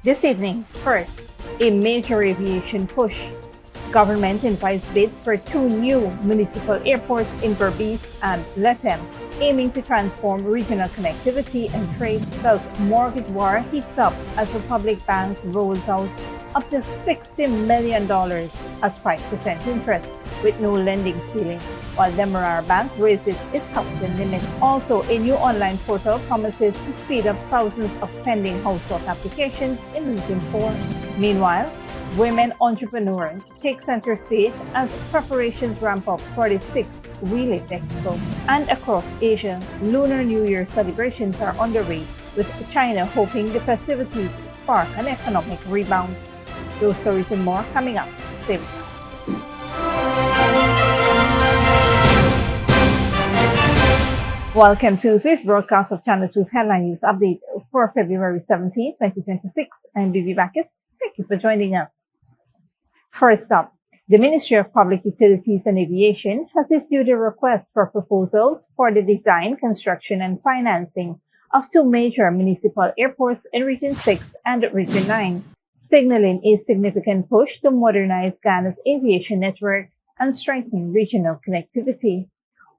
This evening, first, a major aviation push. Government invites bids for 2 new municipal airports in Berbice and Lethem, aiming to transform regional connectivity and trade. Thus, mortgage war heats up as Republic Bank rolls out up to $60 million at 5% interest with no lending ceiling, while Demerara Bank raises its housing limit. Also, a new online portal promises to speed up thousands of pending household applications in Region 4. Meanwhile, women entrepreneurs take center stage as preparations ramp up for the 6th WeLift Expo. And across Asia, Lunar New Year celebrations are underway, with China hoping the festivities spark an economic rebound. Those stories and more coming up. Stay with us. Welcome to this broadcast of Channel 2's Headline News Update for February 17, 2026. I'm Bibi Bacchus. Thank you for joining us. First up, the Ministry of Public Utilities and Aviation has issued a request for proposals for the design, construction, and financing of 2 major municipal airports in Region 6 and Region 9, signaling a significant push to modernize Ghana's aviation network and strengthen regional connectivity.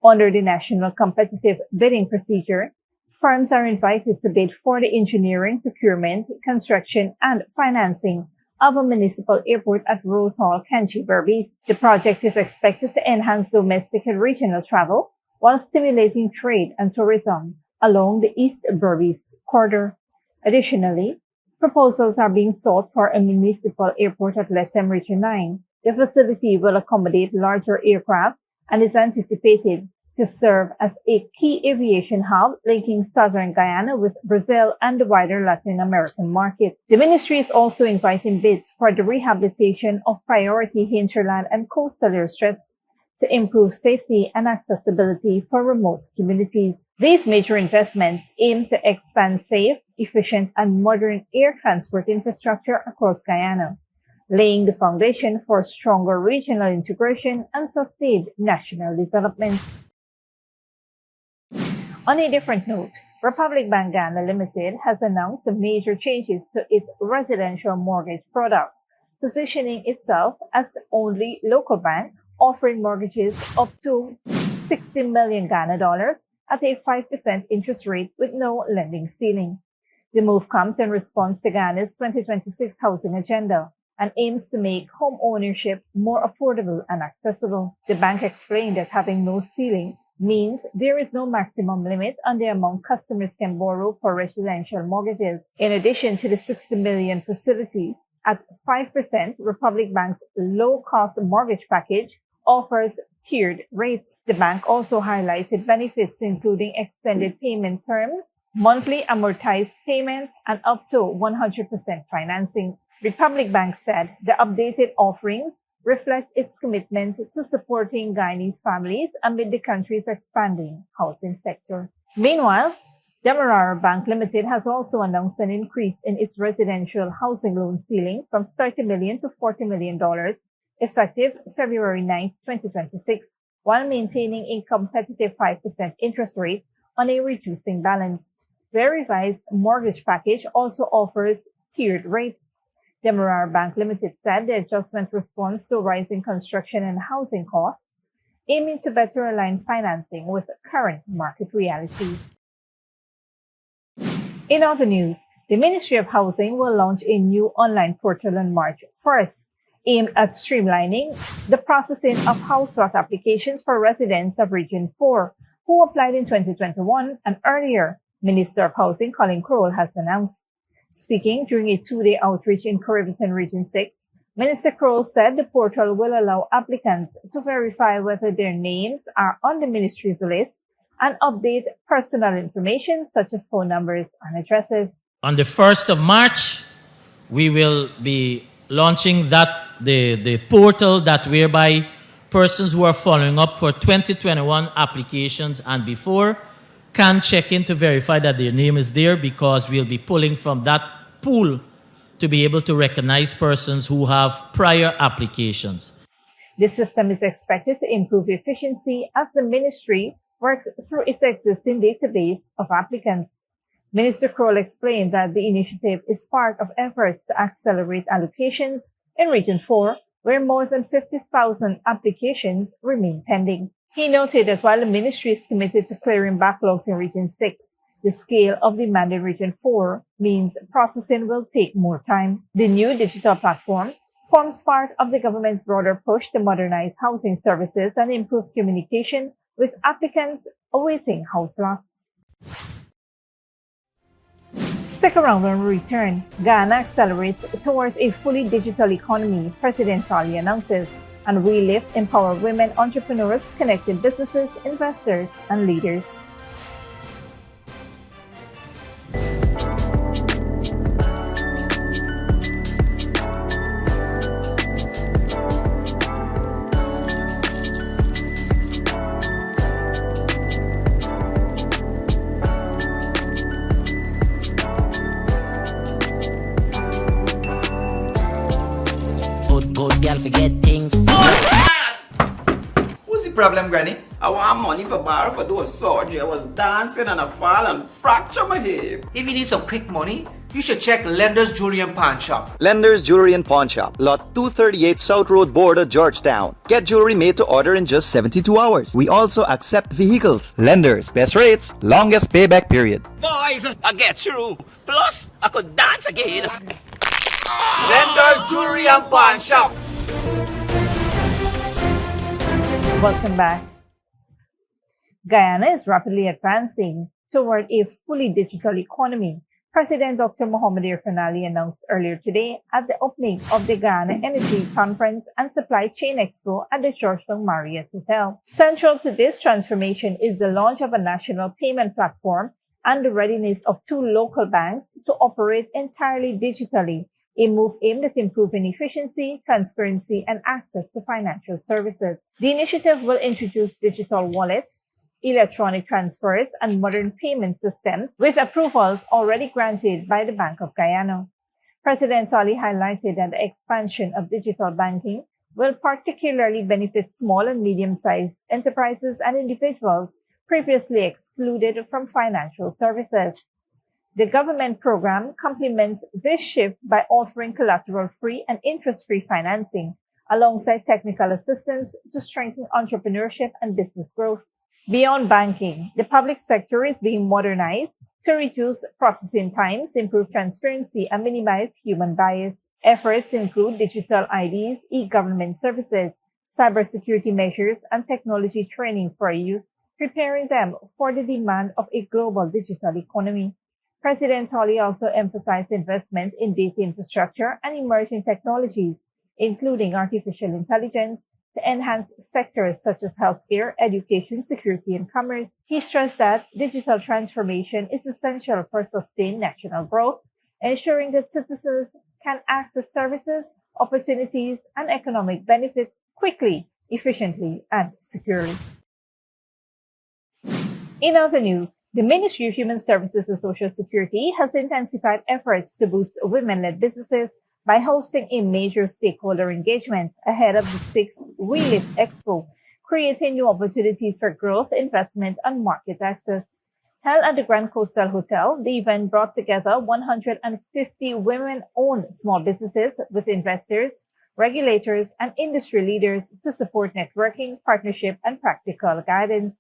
Under the National Competitive Bidding Procedure, firms are invited to bid for the engineering, procurement, construction, and financing of a municipal airport at Rose Hall, Kenchi, Berbice. The project is expected to enhance domestic and regional travel while stimulating trade and tourism along the East Berbice corridor. Additionally, proposals are being sought for a municipal airport at Lethem Region 9. The facility will accommodate larger aircraft and is anticipated to serve as a key aviation hub linking southern Guyana with Brazil and the wider Latin American market. The ministry is also inviting bids for the rehabilitation of priority hinterland and coastal airstrips to improve safety and accessibility for remote communities. These major investments aim to expand safe, efficient, and modern air transport infrastructure across Guyana, laying the foundation for stronger regional integration and sustained national development. On a different note, Republic Bank Ghana Limited has announced some major changes to its residential mortgage products, positioning itself as the only local bank offering mortgages up to 60 million Ghana dollars at a 5% interest rate with no lending ceiling. The move comes in response to Ghana's 2026 housing agenda and aims to make home ownership more affordable and accessible. The bank explained that having no ceiling means there is no maximum limit on the amount customers can borrow for residential mortgages. In addition to the 60 million facility, at 5%, Republic Bank's low-cost mortgage package offers tiered rates. The bank also highlighted benefits including extended payment terms, monthly amortized payments, and up to 100% financing. Republic Bank said the updated offerings reflect its commitment to supporting Guyanese families amid the country's expanding housing sector. Meanwhile, Demerara Bank Limited has also announced an increase in its residential housing loan ceiling from $30 million to $40 million, effective February 9, 2026, while maintaining a competitive 5% interest rate on a reducing balance. The revised mortgage package also offers tiered rates. Demerara Bank Limited said the adjustment responds to rising construction and housing costs, aiming to better align financing with current market realities. In other news, the Ministry of Housing will launch a new online portal on March 1st, aimed at streamlining the processing of house lot applications for residents of Region 4 who applied in 2021 and earlier, Minister of Housing Colin Crowell has announced. Speaking during a 2-day outreach in Caribbean Region 6, Minister Crowell said the portal will allow applicants to verify whether their names are on the ministry's list and update personal information such as phone numbers and addresses. On the 1st of March, we will be launching the portal that whereby persons who are following up for 2021 applications and before can check in to verify that their name is there, because we'll be pulling from that pool to be able to recognize persons who have prior applications. This system is expected to improve efficiency as the ministry works through its existing database of applicants. Minister Kroll explained that the initiative is part of efforts to accelerate allocations in Region 4, where more than 50,000 applications remain pending. He noted that while the ministry is committed to clearing backlogs in Region 6, the scale of demand in Region 4 means processing will take more time. The new digital platform forms part of the government's broader push to modernize housing services and improve communication with applicants awaiting house lots. Stick around when we return. Ghana accelerates towards a fully digital economy, President Tali announces, and WeLift empower women entrepreneurs connecting businesses, investors, and leaders. Good girl forget things. What's the problem, Granny? I want money for borrow for do a surgery. I was dancing and I fall and fracture my hip. If you need some quick money, you should check Lender's Jewelry and Pawn Shop. Lender's Jewelry and Pawn Shop, Lot 238 South Road Border, Georgetown. Get jewelry made to order in just 72 hours. We also accept vehicles. Lender's, best rates, longest payback period. Boys, I get through. Plus, I could dance again. Lender's Jewelry and Pawn Shop. Welcome back. Guyana is rapidly advancing toward a fully digital economy. President Dr. Mohamed Irfaan announced earlier today at the opening of the Guyana Energy Conference and Supply Chain Expo at the Georgetown Marriott Hotel. Central to this transformation is the launch of a national payment platform and the readiness of 2 local banks to operate entirely digitally, a move aimed at improving efficiency, transparency, and access to financial services. The initiative will introduce digital wallets, electronic transfers, and modern payment systems, with approvals already granted by the Bank of Guyana. President Tali highlighted that the expansion of digital banking will particularly benefit small and medium-sized enterprises and individuals previously excluded from financial services. The government program complements this shift by offering collateral-free and interest-free financing, alongside technical assistance to strengthen entrepreneurship and business growth. Beyond banking, the public sector is being modernized to reduce processing times, improve transparency, and minimize human bias. Efforts include digital IDs, e-government services, cybersecurity measures, and technology training for youth, preparing them for the demand of a global digital economy. President Tali also emphasized investment in data infrastructure and emerging technologies, including artificial intelligence, to enhance sectors such as healthcare, education, security, and commerce. He stressed that digital transformation is essential for sustained national growth, ensuring that citizens can access services, opportunities, and economic benefits quickly, efficiently, and securely. In other news, the Ministry of Human Services and Social Security has intensified efforts to boost women-led businesses by hosting a major stakeholder engagement ahead of the 6th WeLift Expo, creating new opportunities for growth, investment, and market access. Held at the Grand Coastal Hotel, the event brought together 150 women-owned small businesses with investors, regulators, and industry leaders to support networking, partnership, and practical guidance.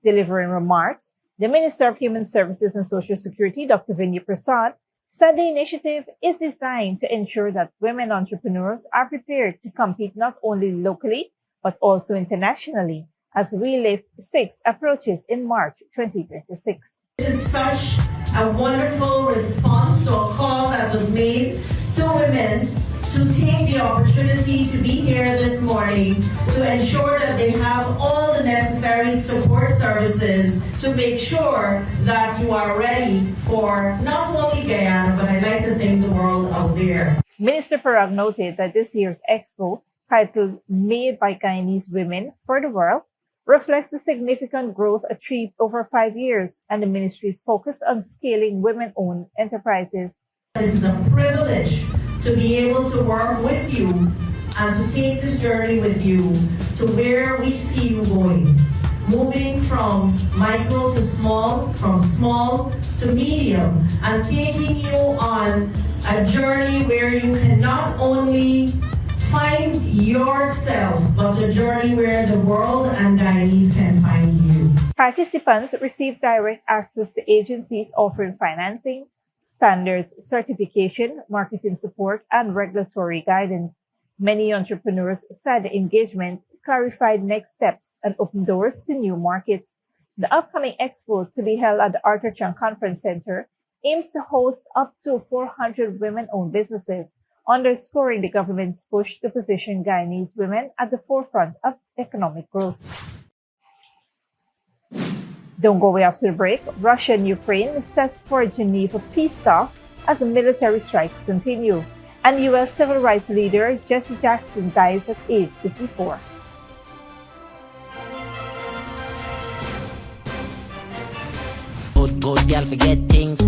Delivering remarks, the Minister of Human Services and Social Security, Dr. Vinay Prasad, said the initiative is designed to ensure that women entrepreneurs are prepared to compete not only locally, but also internationally as WeLift 6 approaches in March 2026. This is such a wonderful response to a call that was made to women to take the opportunity to be here this morning to ensure that they have all the necessary support services to make sure that you are ready for not only Guyana, but I'd like to think the world out there. Minister Parag noted that this year's expo, titled Made by Guyanese Women for the World, reflects the significant growth achieved over 5 years and the ministry's focus on scaling women-owned enterprises. It is a privilege to be able to work with you and to take this journey with you to where we see you going. moving from micro to small, from small to medium, and taking you on a journey where you can not only find yourself, but the journey where the world and Guyanese can find you. Participants receive direct access to agencies offering financing, standards, certification, marketing support, and regulatory guidance. Many entrepreneurs said the engagement clarified next steps and opened doors to new markets. The upcoming expo, to be held at the Arthur Chung Conference Center, aims to host up to 400 women-owned businesses, underscoring the government's push to position Guyanese women at the forefront of economic growth. Don't go away after the break. Russia and Ukraine is set for a Geneva peace talk as the military strikes continue. And U.S. civil rights leader Jesse Jackson dies at age 54. Good girl forget things.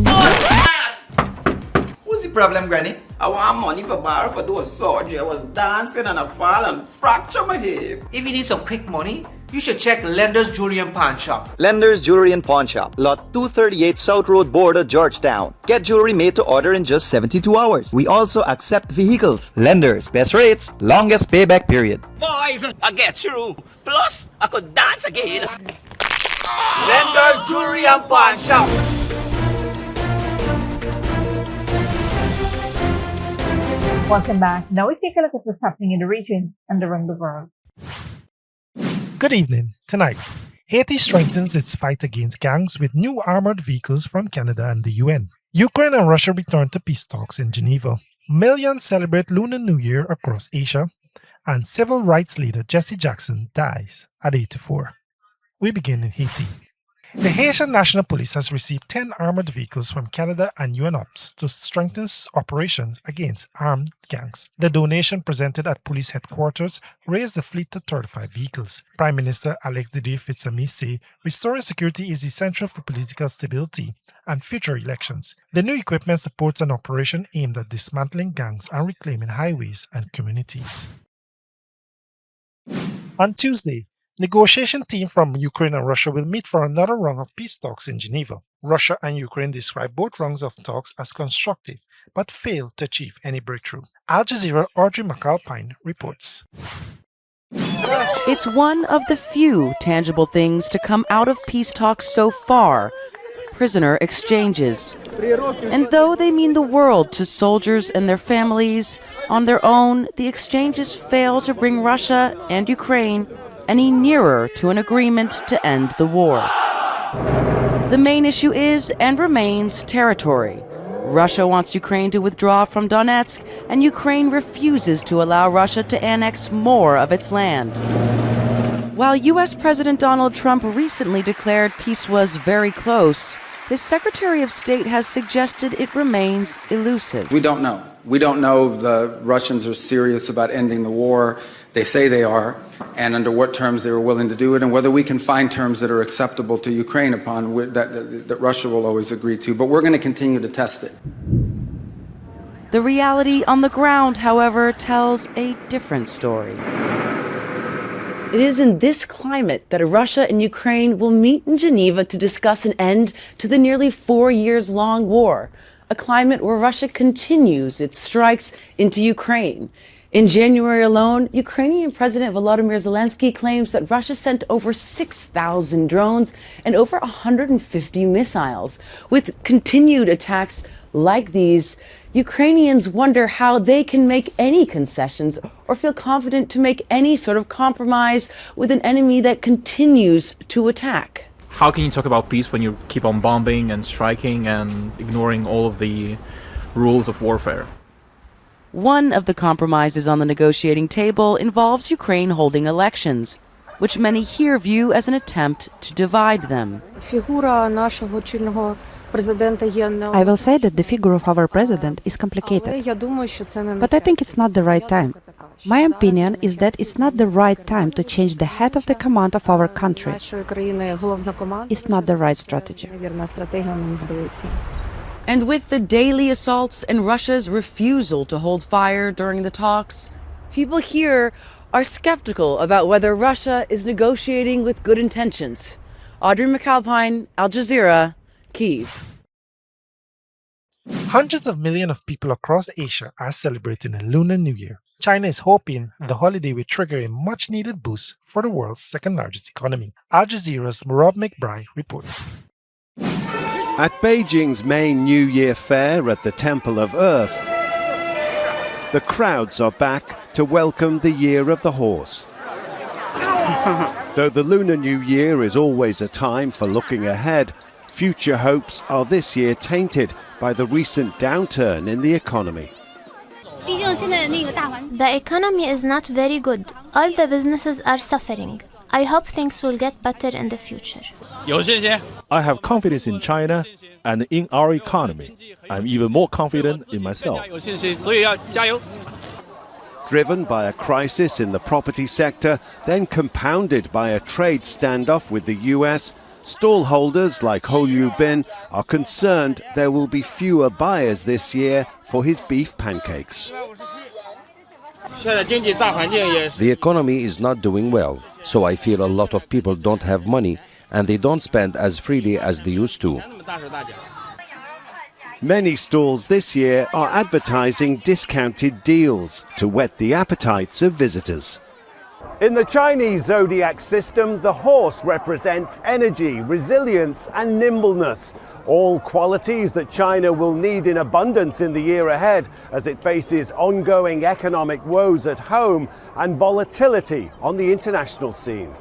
What's the problem, Granny? I want money for borrow for those surgery. I was dancing and I fall and fracture my hip. If you need some quick money, you should check Lender's Jewelry and Pawn Shop. Lender's Jewelry and Pawn Shop, lot 238 South Road Border, Georgetown. Get jewelry made to order in just 72 hours. We also accept vehicles. Lenders, best rates, longest payback period. Boys, I get through. Plus, I could dance again. Lender's Jewelry and Pawn Shop. Welcome back. Now we take a look at what's happening in the region and around the world. Good evening. Tonight, Haiti strengthens its fight against gangs with new armored vehicles from Canada and the UN. Ukraine and Russia return to peace talks in Geneva. Millions celebrate Lunar New Year across Asia. And civil rights leader Jesse Jackson dies at 84. We begin in Haiti. The Haitian National Police has received 10 armored vehicles from Canada and UN Ops to strengthen operations against armed gangs. The donation presented at police headquarters raised the fleet to 35 vehicles. Prime Minister Alex Didier Fitsami said restoring security is essential for political stability and future elections. The new equipment supports an operation aimed at dismantling gangs and reclaiming highways and communities. On Tuesday, negotiation team from Ukraine and Russia will meet for another round of peace talks in Geneva. Russia and Ukraine describe both rounds of talks as constructive, but failed to achieve any breakthrough. Al Jazeera Audrey McAlpine reports. It's one of the few tangible things to come out of peace talks so far, prisoner exchanges. And though they mean the world to soldiers and their families, on their own, the exchanges fail to bring Russia and Ukraine any nearer to an agreement to end the war. The main issue is and remains territory. Russia wants Ukraine to withdraw from Donetsk, and Ukraine refuses to allow Russia to annex more of its land. While U.S. President Donald Trump recently declared peace was very close, his Secretary of State has suggested it remains elusive. We don't know. We don't know if the Russians are serious about ending the war. They say they are, and under what terms they were willing to do it, and whether we can find terms that are acceptable to Ukraine upon that Russia will always agree to. But we're going to continue to test it. The reality on the ground, however, tells a different story. It is in this climate that Russia and Ukraine will meet in Geneva to discuss an end to the nearly 4 years-long war, a climate where Russia continues its strikes into Ukraine. In January alone, Ukrainian President Volodymyr Zelensky claims that Russia sent over 6,000 drones and over 150 missiles. With continued attacks like these, Ukrainians wonder how they can make any concessions or feel confident to make any sort of compromise with an enemy that continues to attack. How can you talk about peace when you keep on bombing and striking and ignoring all of the rules of warfare? One of the compromises on the negotiating table involves Ukraine holding elections, which many here view as an attempt to divide them. I will say that the figure of our president is complicated, but I think it's not the right time. My opinion is that it's not the right time to change the head of the command of our country. It's not the right strategy. And with the daily assaults and Russia's refusal to hold fire during the talks, people here are skeptical about whether Russia is negotiating with good intentions. Audrey McAlpine, Al Jazeera, Kyiv. Hundreds of millions of people across Asia are celebrating a Lunar New Year. China is hoping the holiday will trigger a much-needed boost for the world's second-largest economy. Al Jazeera's Rob McBride reports. At Beijing's main New Year fair at the Temple of Earth, the crowds are back to welcome the Year of the Horse. Though the Lunar New Year is always a time for looking ahead, future hopes are this year tainted by the recent downturn in the economy. The economy is not very good. All the businesses are suffering. I hope things will get better in the future. I have confidence in China and in our economy. I'm even more confident in myself. Driven by a crisis in the property sector, then compounded by a trade standoff with the US, stallholders like Ho Liu Bin are concerned there will be fewer buyers this year for his beef pancakes. The economy is not doing well, so I feel a lot of people don't have money and they don't spend as freely as they used to. Many stalls this year are advertising discounted deals to whet the appetites of visitors. In the Chinese zodiac system, the horse represents energy, resilience and nimbleness, all qualities that China will need in abundance in the year ahead as it faces ongoing economic woes at home and volatility on the international scene.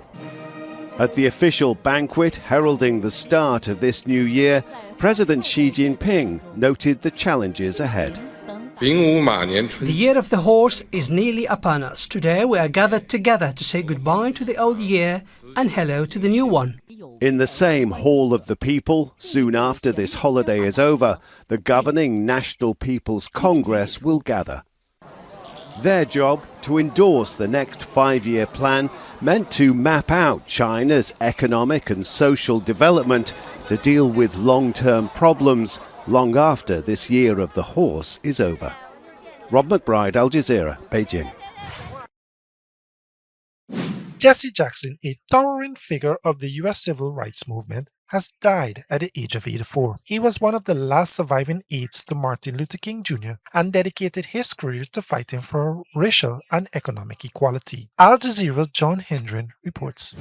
At the official banquet heralding the start of this new year, President Xi Jinping noted the challenges ahead. The year of the horse is nearly upon us. Today we are gathered together to say goodbye to the old year and hello to the new one. In the same Hall of the People, soon after this holiday is over, the governing National People's Congress will gather. Their job to endorse the next 5-year plan meant to map out China's economic and social development to deal with long-term problems long after this year of the horse is over. Rob McBride, Al Jazeera, Beijing. Jesse Jackson, a towering figure of the U.S. civil rights movement, has died at the age of 84. He was one of the last surviving aides to Martin Luther King Jr. and dedicated his career to fighting for racial and economic equality. Al Jazeera's John Hendren reports.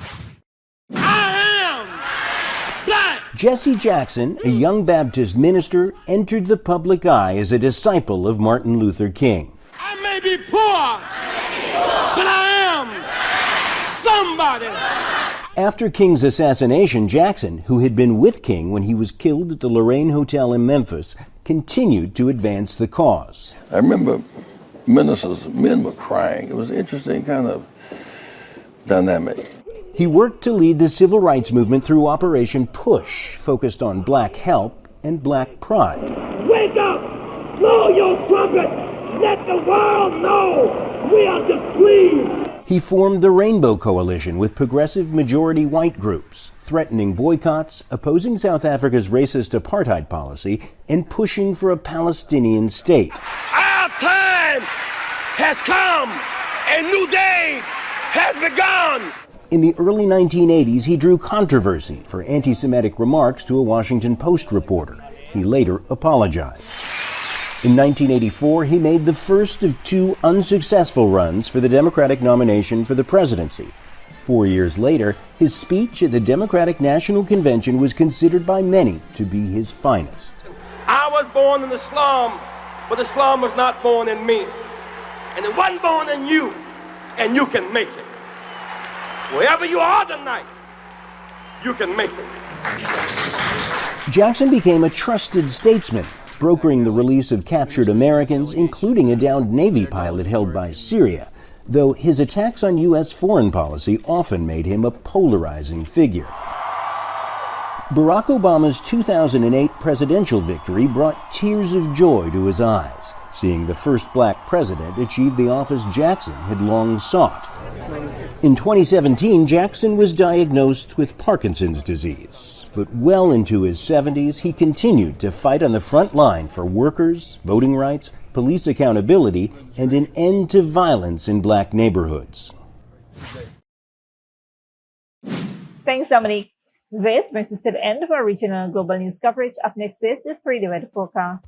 Jesse Jackson, a young Baptist minister, entered the public eye as a disciple of Martin Luther King. I may be poor, but I am somebody. After King's assassination, Jackson, who had been with King when he was killed at the Lorraine Hotel in Memphis, continued to advance the cause. I remember men were crying. It was an interesting kind of dynamic. He worked to lead the civil rights movement through Operation Push, focused on black help and black pride. Wake up! Blow your trumpet! Let the world know we are displeased! He formed the Rainbow Coalition with progressive majority white groups, threatening boycotts, opposing South Africa's racist apartheid policy, and pushing for a Palestinian state. Our time has come! A new day has begun! In the early 1980s, he drew controversy for anti-Semitic remarks to a Washington Post reporter. He later apologized. In 1984, he made the first of 2 unsuccessful runs for the Democratic nomination for the presidency. 4 years later, his speech at the Democratic National Convention was considered by many to be his finest. I was born in the slum, but the slum was not born in me. And it wasn't born in you, and you can make it. Wherever you are tonight, you can make it. Jackson became a trusted statesman, brokering the release of captured Americans, including a downed Navy pilot held by Syria, though his attacks on U.S. foreign policy often made him a polarizing figure. Barack Obama's 2008 presidential victory brought tears of joy to his eyes, seeing the first black president achieve the office Jackson had long sought. In 2017, Jackson was diagnosed with Parkinson's disease, but well into his 70s, he continued to fight on the front line for workers, voting rights, police accountability, and an end to violence in black neighborhoods. Thanks, Dominic. This brings us to the end of our regional and global news coverage. Up next is the 3-day weather forecast.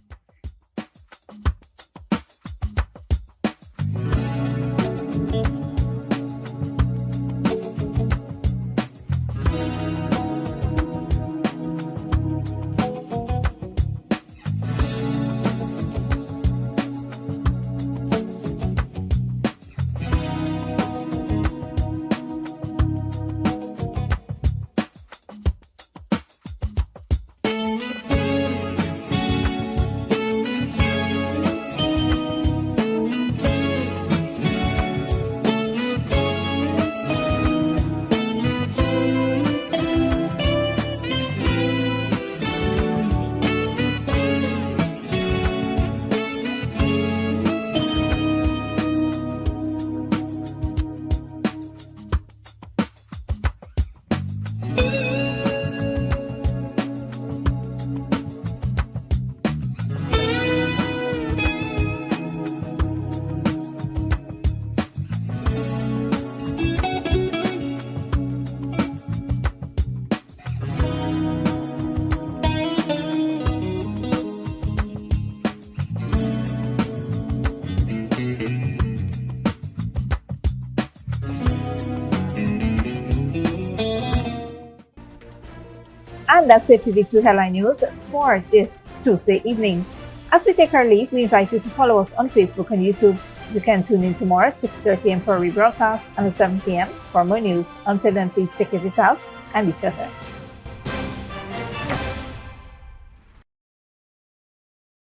And that's it to the 2 headline news for this Tuesday evening. As we take our leave, we invite you to follow us on Facebook and YouTube. You can tune in tomorrow at 6:30 a.m. for a rebroadcast and at 7 p.m. for more news. Until then, please take care of yourself and each other.